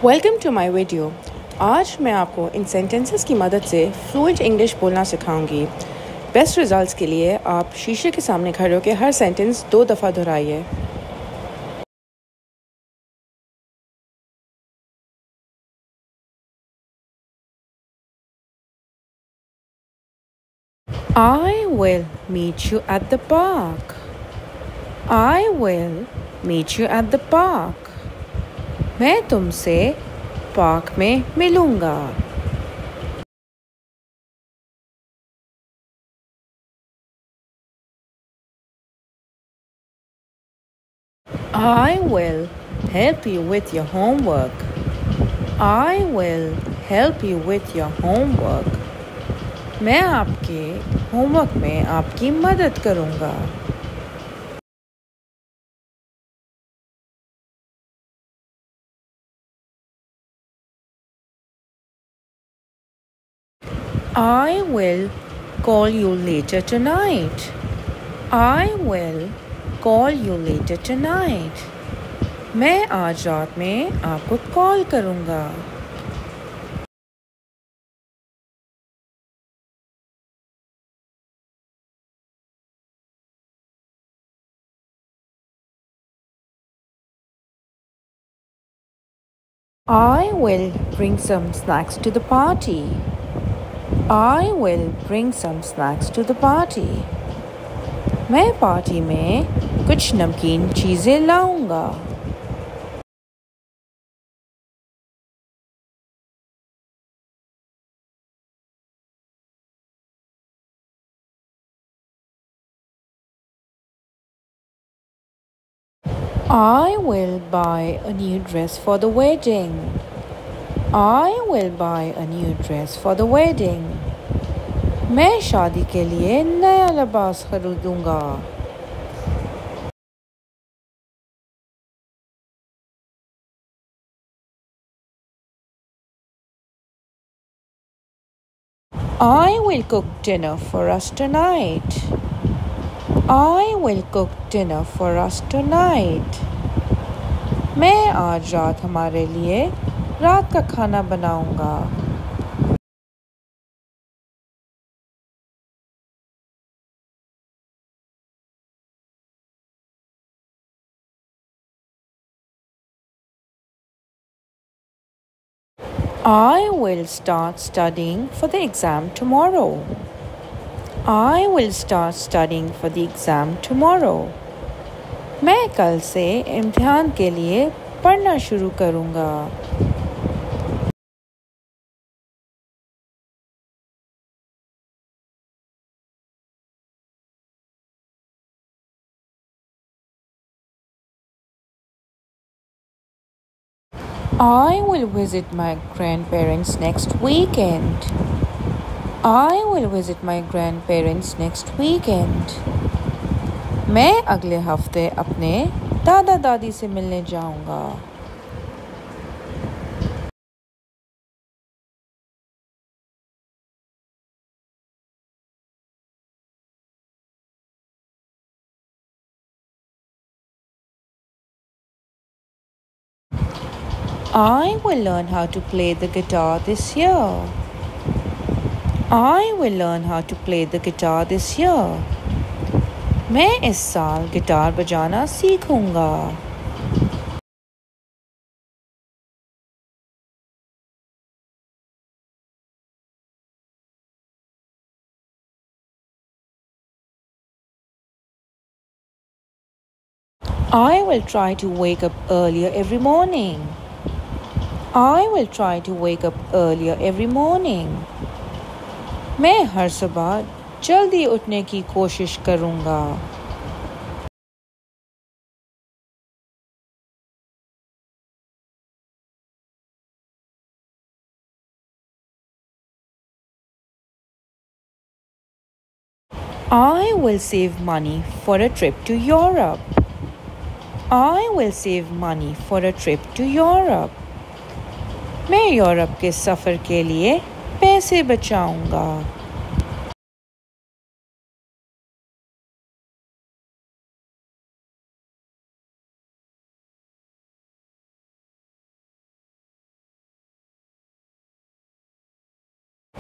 Welcome to my video. आज मैं आपको इन सेंटेंसेस की मदद से फ्लुएंट इंग्लिश बोलना सिखाऊंगी। बेस्ट रिजल्ट्स के लिए आप शीशे के सामने खड़े होकर हर सेंटेंस 2 दफ़ा दोहराइए। I will meet you at the park. I will meet you at the park. मैं तुमसे पार्क में मिलूंगा। I will help you with your homework. I will help you with your homework. मैं आपके होमवर्क में आपकी मदद करूंगा। I will call you later tonight. I will call you later tonight. मैं आज रात में आपको कॉल करूंगा। I will bring some snacks to the party. I will bring some snacks to the party. मैं पार्टी में कुछ नमकीन चीज़ें लाऊंगा। I will buy a new dress for the wedding. I will buy a new dress for the wedding. मैं शादी के लिए नया लिबास खरीदूंगा। I will cook dinner for us tonight. I will cook dinner for us tonight. मैं आज रात हमारे लिए रात का खाना बनाऊंगा। I will start studying for the exam tomorrow. I will start studying for the exam tomorrow. मैं कल से इम्तिहान के लिए पढ़ना शुरू करूँगा। I will visit my grandparents next weekend. I will visit my grandparents next weekend. मैं अगले हफ्ते अपने दादा दादी से मिलने जाऊंगा। I will learn how to play the guitar this year. I will learn how to play the guitar this year. मैं इस साल गिटार बजाना सीखूंगा। I will try to wake up earlier every morning. I will try to wake up earlier every morning. मैं हर सुबह जल्दी उठने की कोशिश करूंगा। I will save money for a trip to Europe. I will save money for a trip to Europe. मैं Europe के सफ़र के लिए पैसे बचाऊंगा।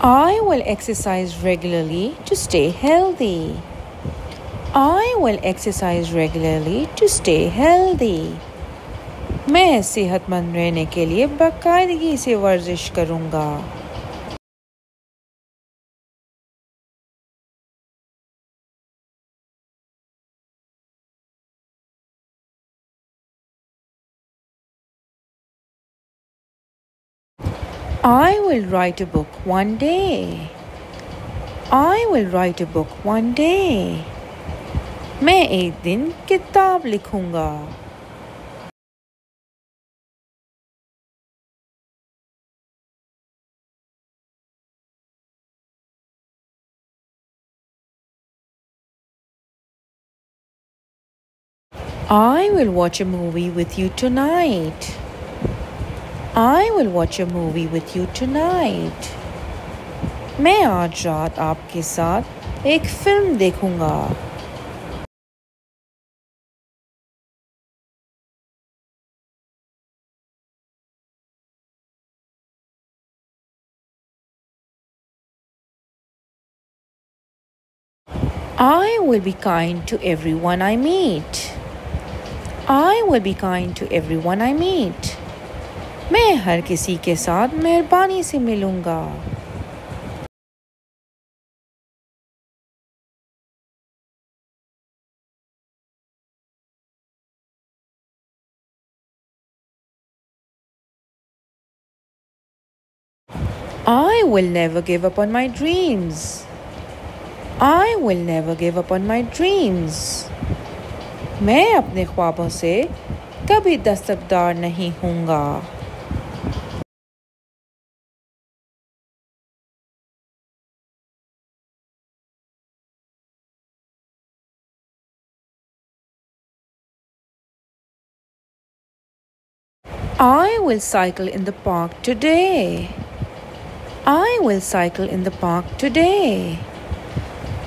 I will exercise regularly to stay healthy. I will exercise regularly to stay healthy. मैं सेहतमंद रहने के लिए बाकायदगी से वर्जिश करूँगा. I will write a book one day. I will write a book one day. मैं एक दिन किताब लिखूंगा. I will watch a movie with you tonight. I will watch a movie with you tonight. मैं आज रात आपके साथ एक फिल्म देखूंगा. I will be kind to everyone I meet. I will be kind to everyone I meet. मैं हर किसी के साथ मेहरबानी से मिलूंगा. I will never give up on my dreams. I will never give up on my dreams. मैं अपने ख्वाबों से कभी दस्तबरदार नहीं होऊंगा. I will cycle in the park today. I will cycle in the park today.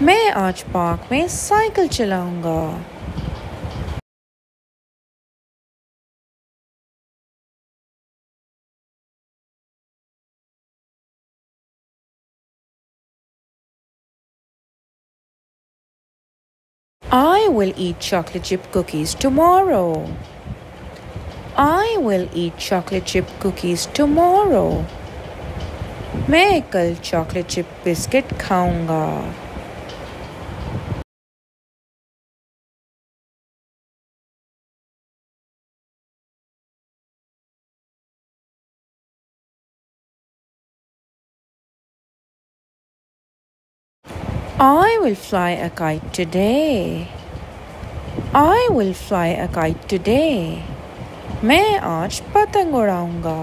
मैं आज पार्क में साइकिल चलाऊंगा. I will eat chocolate chip cookies tomorrow. I will eat chocolate chip cookies tomorrow. मैं कल चॉकलेट चिप बिस्किट खाऊंगा. I will fly a kite today. I will fly a kite today. मैं आज पतंग उड़ाऊंगा.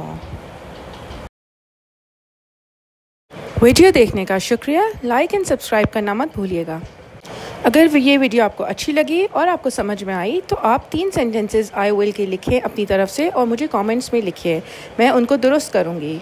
Video देखने का शुक्रिया. लाइक एंड सब्सक्राइब करना मत भूलिएगा. अगर ये वीडियो आपको अच्छी लगी और आपको समझ में आई तो आप 3 सेंटेंसेस आई विल के लिखें अपनी तरफ से और मुझे कमेंट्स में लिखिए. मैं उनको दुरुस्त करूँगी.